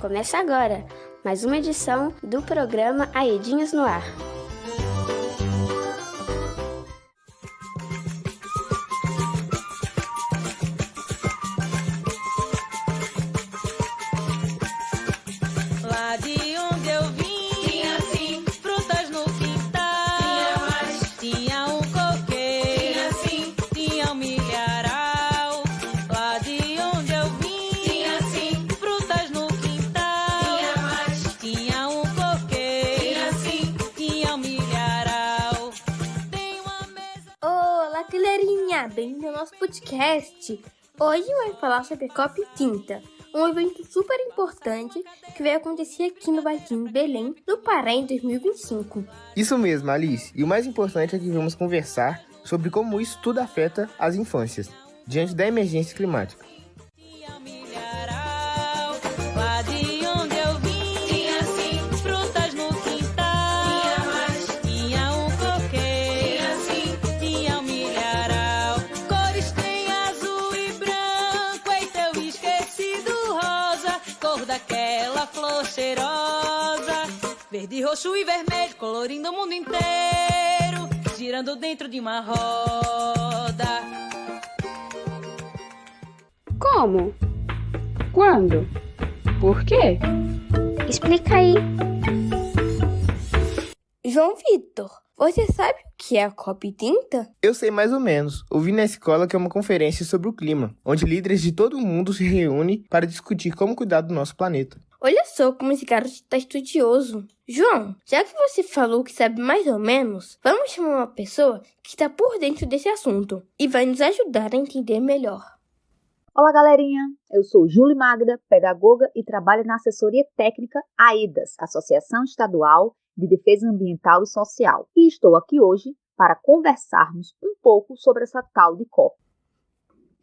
Começa agora mais uma edição do programa Aedinhos no Ar. Lá de onde eu vim, tinha sim frutas no quintal. Tinha mais, tinha um coqueiro. Tinha sim, tinha um milharal. Lá de onde eu vim, tinha sim frutas no quintal. Tinha mais, tinha um coqueiro. Tinha sim, tinha um milharal. Tem uma mesa. Olá, galerinha! Bem-vindo ao nosso podcast. Hoje vai falar sobre a Copa Tinta, um evento super importante que vai acontecer aqui no Bairro Belém, no Pará, em 2025. Isso mesmo, Alice. E o mais importante é que vamos conversar sobre como isso tudo afeta as infâncias, diante da emergência climática. Tinha um milharal. Lá de onde eu vim, tinha sim frutas no quintal. Tinha mais, tinha um coqueiro. Tinha sim, tinha um milharal. Cores tem azul e branco. Eita, eu esqueci do rosa, cor daquela flor cheirosa. Verde, roxo e vermelho, colorindo o mundo inteiro, girando dentro de uma roda. Como? Quando? Por quê? Explica aí. João Vitor, você sabe o que é a Copa Tinta? Eu sei mais ou menos. Ouvi na escola que é uma conferência sobre o clima, onde líderes de todo o mundo se reúnem para discutir como cuidar do nosso planeta. Olha só como esse garoto está estudioso. João, já que você falou que sabe mais ou menos, vamos chamar uma pessoa que está por dentro desse assunto e vai nos ajudar a entender melhor. Olá, galerinha! Eu sou Júlia Magda, pedagoga e trabalho na assessoria técnica AEDAS, Associação Estadual de Defesa Ambiental e Social. E estou aqui hoje para conversarmos um pouco sobre essa tal de COP.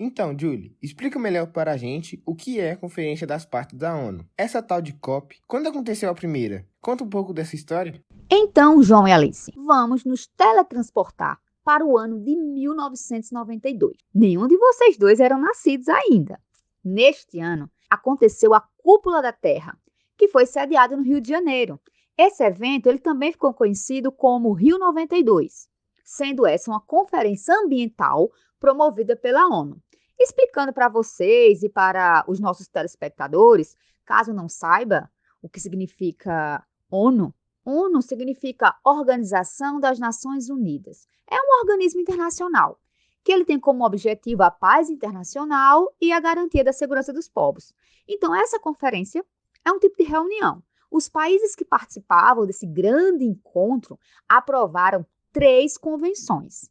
Então, Julie, explica melhor para a gente o que é a Conferência das Partes da ONU. Essa tal de COP, quando aconteceu a primeira? Conta um pouco dessa história. Então, João e Alice, vamos nos teletransportar para o ano de 1992. Nenhum de vocês dois eram nascidos ainda. Neste ano, aconteceu a Cúpula da Terra, que foi sediada no Rio de Janeiro. Esse evento ele também ficou conhecido como Rio 92, sendo essa uma conferência ambiental promovida pela ONU. Explicando para vocês e para os nossos telespectadores, caso não saiba o que significa ONU, ONU significa Organização das Nações Unidas. É um organismo internacional que ele tem como objetivo a paz internacional e a garantia da segurança dos povos. Então, essa conferência é um tipo de reunião. Os países que participavam desse grande encontro aprovaram 3 convenções.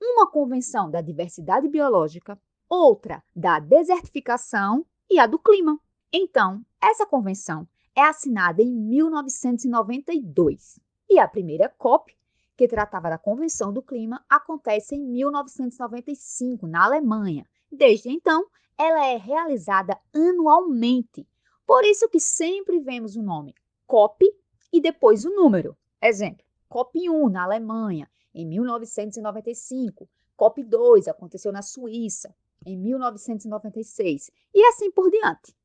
Uma convenção da diversidade biológica, outra da desertificação e a do clima. Então, essa convenção é assinada em 1992. E a primeira COP, que tratava da Convenção do Clima, acontece em 1995, na Alemanha. Desde então, ela é realizada anualmente. Por isso que sempre vemos o nome COP e depois o número. Exemplo, COP1 na Alemanha, em 1995. COP2 aconteceu na Suíça, em 1996. E assim por diante.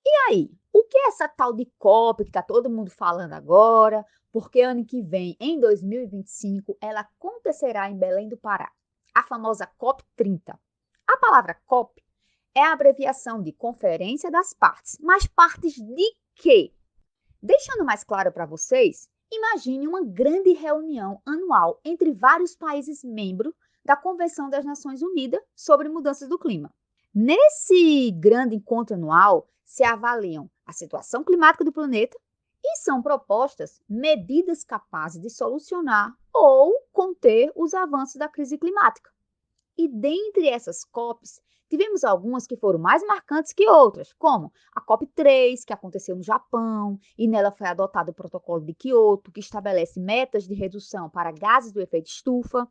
E aí, o que é essa tal de COP que está todo mundo falando agora? Porque ano que vem, em 2025, ela acontecerá em Belém do Pará. A famosa COP30. A palavra COP é a abreviação de Conferência das Partes. Mas partes de quê? Deixando mais claro para vocês, imagine uma grande reunião anual entre vários países membros da Convenção das Nações Unidas sobre Mudanças do Clima. Nesse grande encontro anual, se avaliam a situação climática do planeta e são propostas medidas capazes de solucionar ou conter os avanços da crise climática. E dentre essas COPs, tivemos algumas que foram mais marcantes que outras, como a COP3, que aconteceu no Japão, e nela foi adotado o Protocolo de Kyoto, que estabelece metas de redução para gases do efeito estufa,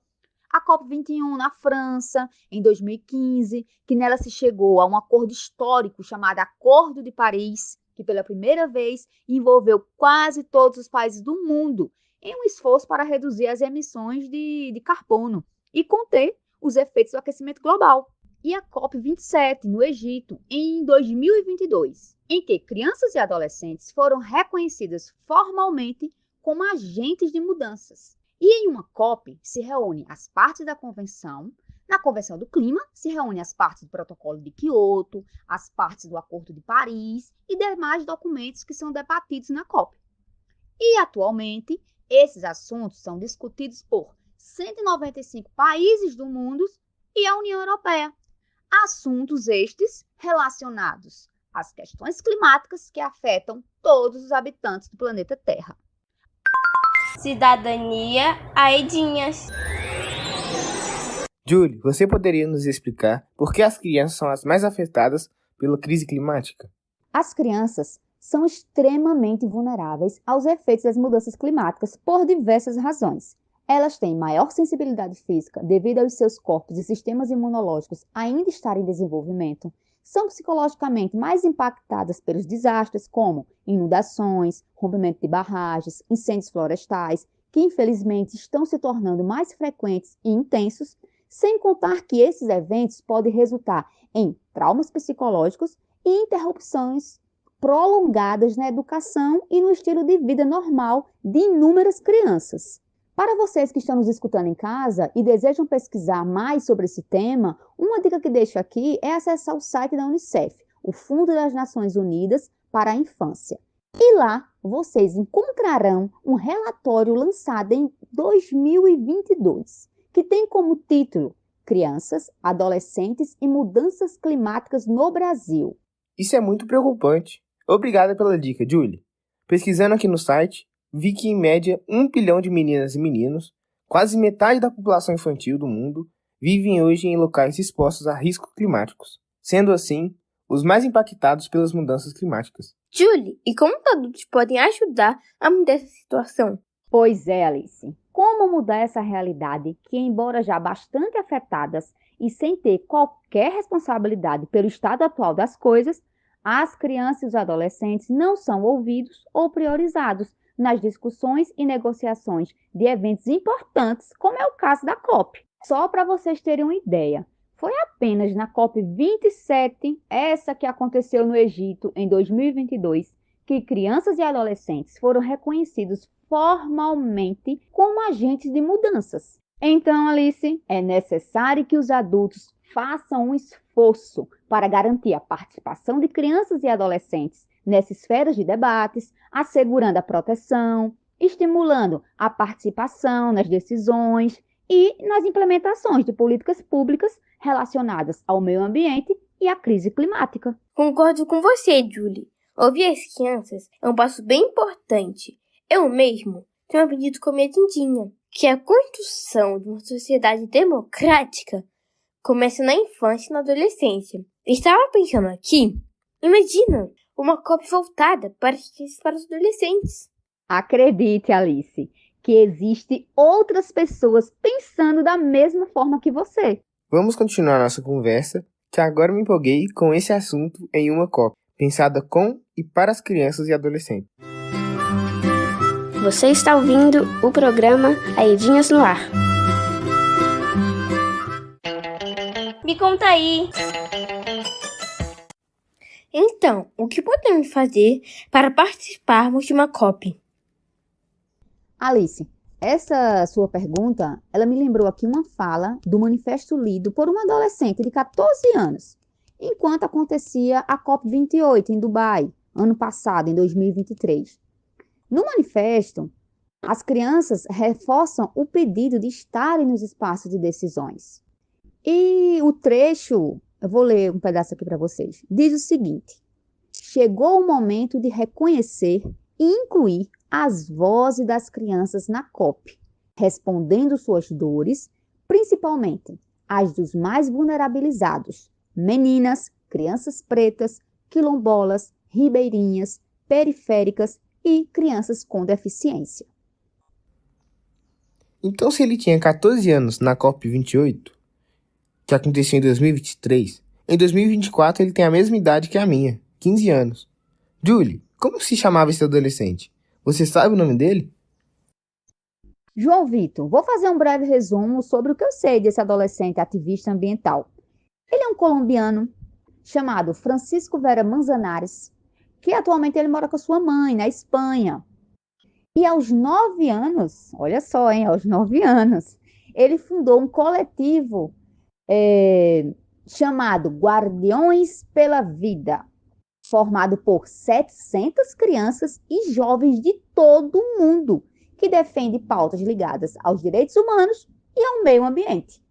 a COP21 na França, em 2015, que nela se chegou a um acordo histórico chamado Acordo de Paris, que pela primeira vez envolveu quase todos os países do mundo em um esforço para reduzir as emissões de carbono e conter os efeitos do aquecimento global. e a COP27 no Egito em 2022, em que crianças e adolescentes foram reconhecidas formalmente como agentes de mudanças. E em uma COP se reúnem as partes da convenção. Na Convenção do Clima se reúnem as partes do Protocolo de Quioto, as partes do Acordo de Paris e demais documentos que são debatidos na COP. E atualmente, esses assuntos são discutidos por 195 países do mundo e a União Europeia. Assuntos estes relacionados às questões climáticas que afetam todos os habitantes do planeta Terra. Cidadania, Aedinhas. Julie, você poderia nos explicar por que as crianças são as mais afetadas pela crise climática? As crianças são extremamente vulneráveis aos efeitos das mudanças climáticas por diversas razões. Elas têm maior sensibilidade física devido aos seus corpos e sistemas imunológicos ainda estarem em desenvolvimento, são psicologicamente mais impactadas pelos desastres como inundações, rompimento de barragens, incêndios florestais, que infelizmente estão se tornando mais frequentes e intensos, sem contar que esses eventos podem resultar em traumas psicológicos e interrupções prolongadas na educação e no estilo de vida normal de inúmeras crianças. Para vocês que estão nos escutando em casa e desejam pesquisar mais sobre esse tema, uma dica que deixo aqui é acessar o site da Unicef, o Fundo das Nações Unidas para a Infância. E lá vocês encontrarão um relatório lançado em 2022, que tem como título Crianças, Adolescentes e Mudanças Climáticas no Brasil. Isso é muito preocupante. Obrigada pela dica, Julie. Pesquisando aqui no site, vi que em média 1 bilhão de meninas e meninos, quase metade da população infantil do mundo, vivem hoje em locais expostos a riscos climáticos, sendo assim, os mais impactados pelas mudanças climáticas. Julie, e como os adultos podem ajudar a mudar essa situação? Pois é, Alice. Como mudar essa realidade que, embora já bastante afetadas e sem ter qualquer responsabilidade pelo estado atual das coisas, as crianças e os adolescentes não são ouvidos ou priorizados nas discussões e negociações de eventos importantes, como é o caso da COP. Só para vocês terem uma ideia, foi apenas na COP 27, essa que aconteceu no Egito em 2022, que crianças e adolescentes foram reconhecidos formalmente como agentes de mudanças. Então, Alice, é necessário que os adultos façam um esforço para garantir a participação de crianças e adolescentes nessas esferas de debates, assegurando a proteção, estimulando a participação nas decisões e nas implementações de políticas públicas relacionadas ao meio ambiente e à crise climática. Concordo com você, Julie. Ouvir as crianças é um passo bem importante. Eu mesmo tenho aprendido com minha Dindinha que a construção de uma sociedade democrática começa na infância e na adolescência. Estava pensando aqui, imagina uma COP voltada para os adolescentes. Acredite, Alice, que existem outras pessoas pensando da mesma forma que você. Vamos continuar nossa conversa, que agora me empolguei com esse assunto em uma COP, pensada com e para as crianças e adolescentes. Você está ouvindo o programa Aedinhas no Ar. Me conta aí. Então, o que podemos fazer para participarmos de uma COP? Alice, essa sua pergunta, ela me lembrou aqui uma fala do manifesto lido por uma adolescente de 14 anos, enquanto acontecia a COP28 em Dubai, ano passado, em 2023. No manifesto, as crianças reforçam o pedido de estarem nos espaços de decisões. E o trecho, eu vou ler um pedaço aqui para vocês, diz o seguinte: chegou o momento de reconhecer e incluir as vozes das crianças na COP, respondendo suas dores, principalmente as dos mais vulnerabilizados, meninas, crianças pretas, quilombolas, ribeirinhas, periféricas e crianças com deficiência. Então, se ele tinha 14 anos na COP28, que aconteceu em 2023, em 2024 ele tem a mesma idade que a minha, 15 anos. Julie, como se chamava esse adolescente? Você sabe o nome dele? João Vitor, vou fazer um breve resumo sobre o que eu sei desse adolescente ativista ambiental. Ele é um colombiano chamado Francisco Vera Manzanares, que atualmente ele mora com a sua mãe na Espanha. E aos 9 anos, olha só, hein, aos 9 anos, ele fundou um coletivo chamado Guardiões pela Vida, formado por 700 crianças e jovens de todo o mundo, que defende pautas ligadas aos direitos humanos e ao meio ambiente.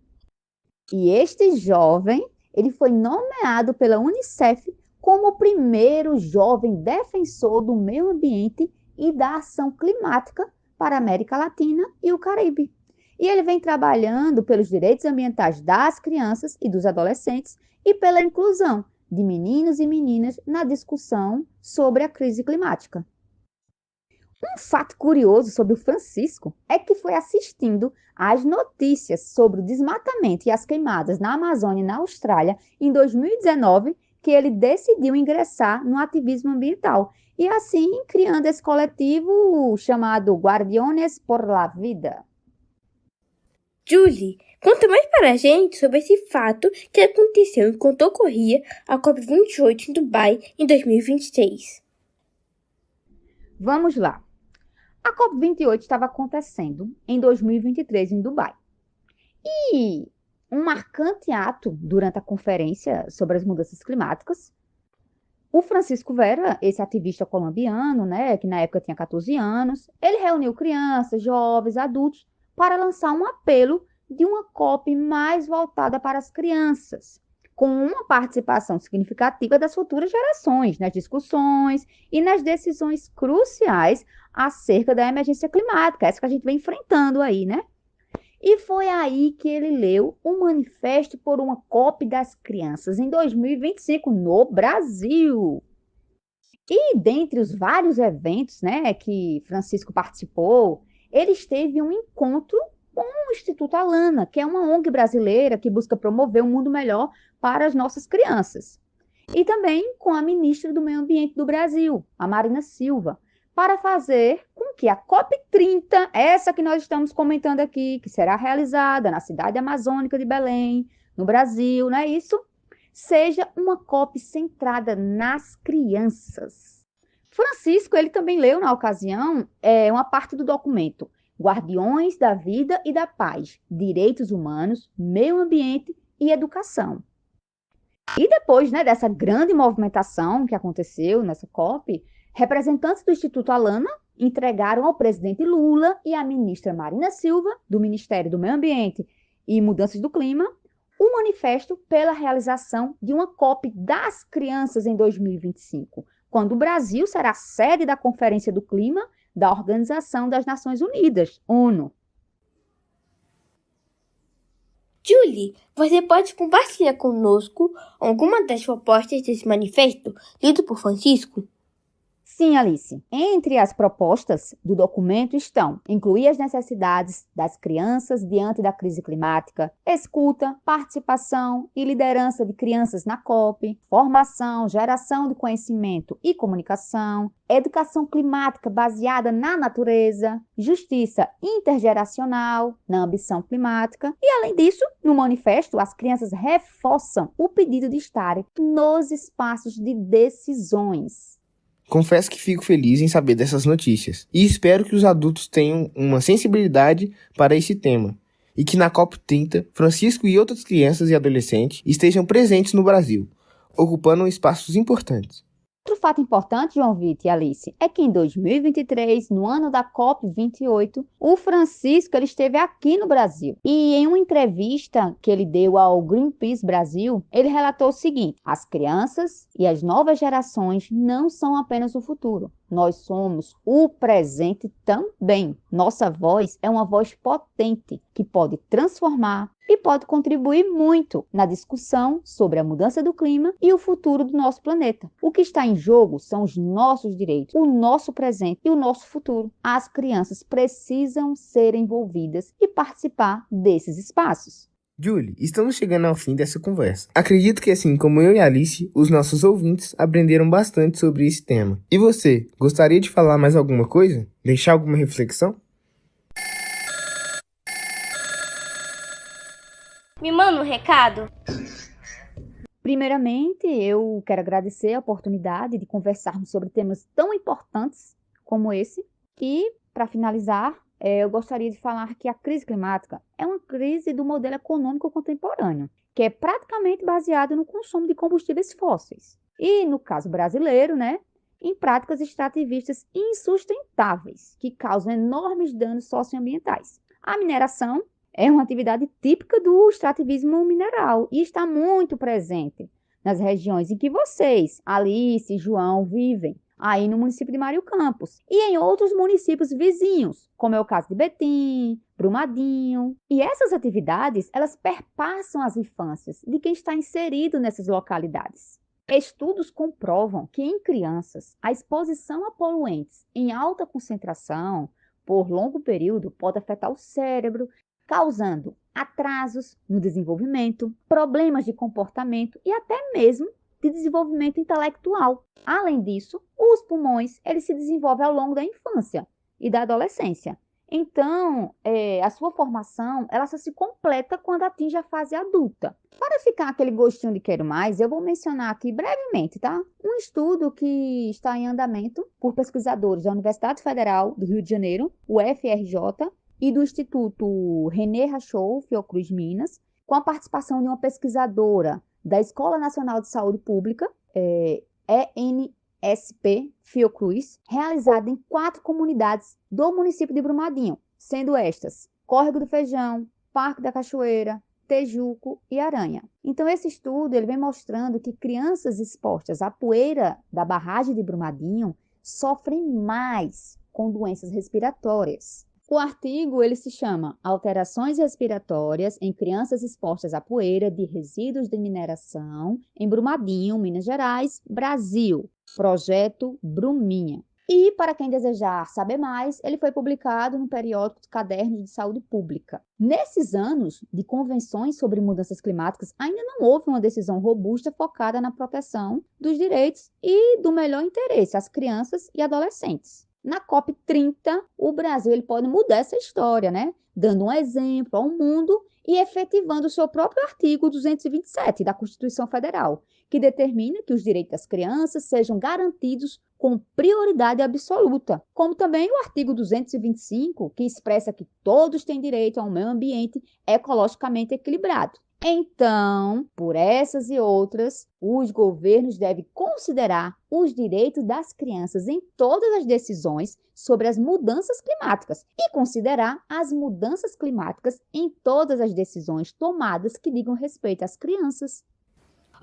E este jovem, ele foi nomeado pela Unicef como o primeiro jovem defensor do meio ambiente e da ação climática para a América Latina e o Caribe. E ele vem trabalhando pelos direitos ambientais das crianças e dos adolescentes e pela inclusão de meninos e meninas na discussão sobre a crise climática. Um fato curioso sobre o Francisco é que foi assistindo às notícias sobre o desmatamento e as queimadas na Amazônia e na Austrália em 2019 que ele decidiu ingressar no ativismo ambiental e assim criando esse coletivo chamado Guardiões por la Vida. Julie, conta mais para a gente sobre esse fato que aconteceu enquanto ocorria a COP28 em Dubai em 2026. Vamos lá. A COP28 estava acontecendo em 2023 em Dubai. E um marcante ato durante a conferência sobre as mudanças climáticas, o Francisco Vera, esse ativista colombiano, que na época tinha 14 anos, ele reuniu crianças, jovens, adultos, para lançar um apelo de uma COP mais voltada para as crianças, com uma participação significativa das futuras gerações nas discussões e nas decisões cruciais acerca da emergência climática, essa que a gente vem enfrentando aí, E foi aí que ele leu o Manifesto por uma COP das Crianças em 2025 no Brasil. E dentre os vários eventos, que Francisco participou, ele esteve em um encontro com o Instituto Alana, que é uma ONG brasileira que busca promover um mundo melhor para as nossas crianças. E também com a ministra do Meio Ambiente do Brasil, a Marina Silva, para fazer com que a COP30, essa que nós estamos comentando aqui, que será realizada na cidade amazônica de Belém, no Brasil, não é isso? Seja uma COP centrada nas crianças. Francisco, ele também leu na ocasião uma parte do documento Guardiões da Vida e da Paz, Direitos Humanos, Meio Ambiente e Educação. E depois dessa grande movimentação que aconteceu nessa COP, representantes do Instituto Alana entregaram ao presidente Lula e à ministra Marina Silva, do Ministério do Meio Ambiente e Mudanças do Clima, um manifesto pela realização de uma COP das Crianças em 2025, quando o Brasil será sede da Conferência do Clima da Organização das Nações Unidas, ONU. Julie, você pode compartilhar conosco alguma das propostas desse manifesto lido por Francisco? Sim, Alice. Entre as propostas do documento estão incluir as necessidades das crianças diante da crise climática, escuta, participação e liderança de crianças na COP, formação, geração de conhecimento e comunicação, educação climática baseada na natureza, justiça intergeracional na ambição climática e, além disso, no manifesto, as crianças reforçam o pedido de estarem nos espaços de decisões. Confesso que fico feliz em saber dessas notícias e espero que os adultos tenham uma sensibilidade para esse tema e que na COP30, Francisco e outras crianças e adolescentes estejam presentes no Brasil, ocupando espaços importantes. Outro fato importante, João Vitor e Alice, é que em 2023, no ano da COP28, o Francisco ele esteve aqui no Brasil. E em uma entrevista que ele deu ao Greenpeace Brasil, ele relatou o seguinte: as crianças e as novas gerações não são apenas o futuro. Nós somos o presente também. Nossa voz é uma voz potente que pode transformar e pode contribuir muito na discussão sobre a mudança do clima e o futuro do nosso planeta. O que está em jogo são os nossos direitos, o nosso presente e o nosso futuro. As crianças precisam ser envolvidas e participar desses espaços. Julie, estamos chegando ao fim dessa conversa. Acredito que, assim como eu e Alice, os nossos ouvintes aprenderam bastante sobre esse tema. E você, gostaria de falar mais alguma coisa? Deixar alguma reflexão? Me manda um recado? Primeiramente, eu quero agradecer a oportunidade de conversarmos sobre temas tão importantes como esse. E, para finalizar, eu gostaria de falar que a crise climática é uma crise do modelo econômico contemporâneo, que é praticamente baseado no consumo de combustíveis fósseis. E, no caso brasileiro, em práticas extrativistas insustentáveis, que causam enormes danos socioambientais. A mineração é uma atividade típica do extrativismo mineral e está muito presente nas regiões em que vocês, Alice e João, vivem, aí no município de Mário Campos e em outros municípios vizinhos, como é o caso de Betim, Brumadinho. E essas atividades, elas perpassam as infâncias de quem está inserido nessas localidades. Estudos comprovam que em crianças, a exposição a poluentes em alta concentração por longo período pode afetar o cérebro, causando atrasos no desenvolvimento, problemas de comportamento e até mesmo de desenvolvimento intelectual. Além disso, os pulmões eles se desenvolvem ao longo da infância e da adolescência. Então, a sua formação ela só se completa quando atinge a fase adulta. Para ficar aquele gostinho de quero mais, eu vou mencionar aqui brevemente, tá? Um estudo que está em andamento por pesquisadores da Universidade Federal do Rio de Janeiro, o FRJ, e do Instituto René Rachou, Fiocruz, Minas, com a participação de uma pesquisadora da Escola Nacional de Saúde Pública, ENSP Fiocruz, realizada em 4 comunidades do município de Brumadinho, sendo estas Córrego do Feijão, Parque da Cachoeira, Tejuco e Aranha. Então, esse estudo ele vem mostrando que crianças expostas à poeira da barragem de Brumadinho sofrem mais com doenças respiratórias. O artigo ele se chama Alterações respiratórias em crianças expostas à poeira de resíduos de mineração em Brumadinho, Minas Gerais, Brasil. Projeto Bruminha. E, para quem desejar saber mais, ele foi publicado no periódico Cadernos de Saúde Pública. Nesses anos de convenções sobre mudanças climáticas, ainda não houve uma decisão robusta focada na proteção dos direitos e do melhor interesse às crianças e adolescentes. Na COP30, o Brasil ele pode mudar essa história, dando um exemplo ao mundo e efetivando o seu próprio artigo 227 da Constituição Federal, que determina que os direitos das crianças sejam garantidos com prioridade absoluta, como também o artigo 225, que expressa que todos têm direito a um meio ambiente ecologicamente equilibrado. Então, por essas e outras, os governos devem considerar os direitos das crianças em todas as decisões sobre as mudanças climáticas e considerar as mudanças climáticas em todas as decisões tomadas que digam respeito às crianças.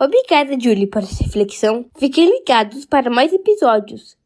Obrigada, Julie, por essa reflexão. Fiquem ligados para mais episódios.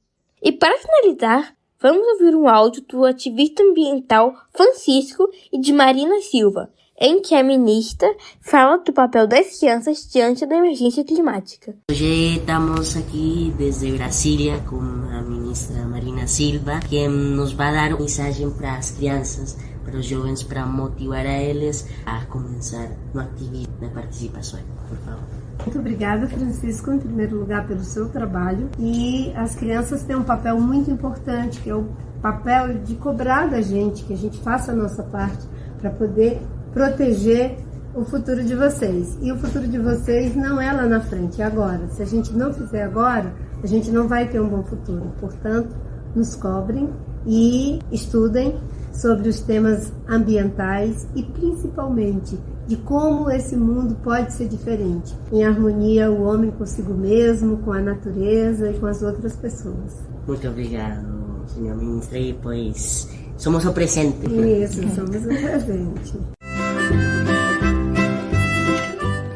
E para finalizar, vamos ouvir um áudio do ativista ambiental Francisco e de Marina Silva, em que a ministra fala do papel das crianças diante da emergência climática. Hoje estamos aqui desde Brasília com a ministra Marina Silva, que nos vai dar uma mensagem para as crianças, para os jovens, para motivar a eles a começar no ativismo, na participação. Por favor. Muito obrigada, Francisco, em primeiro lugar, pelo seu trabalho. E as crianças têm um papel muito importante, que é o papel de cobrar da gente, que a gente faça a nossa parte para poder proteger o futuro de vocês. E o futuro de vocês não é lá na frente, é agora. Se a gente não fizer agora, a gente não vai ter um bom futuro. Portanto, nos cobrem e estudem sobre os temas ambientais e principalmente de como esse mundo pode ser diferente, em harmonia o homem consigo mesmo, com a natureza e com as outras pessoas. Muito obrigado, senhor ministro, e pois somos o presente. Isso, somos o presente.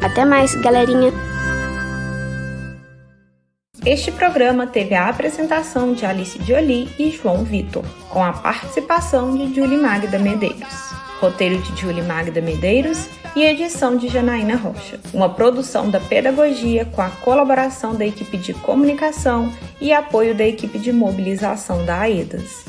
Até mais, galerinha! Este programa teve a apresentação de Alice Jolie e João Vitor, com a participação de Julie Magda Medeiros. Roteiro de Julie Magda Medeiros e edição de Janaína Rocha. Uma produção da Pedagogia com a colaboração da equipe de comunicação e apoio da equipe de mobilização da AEDAS.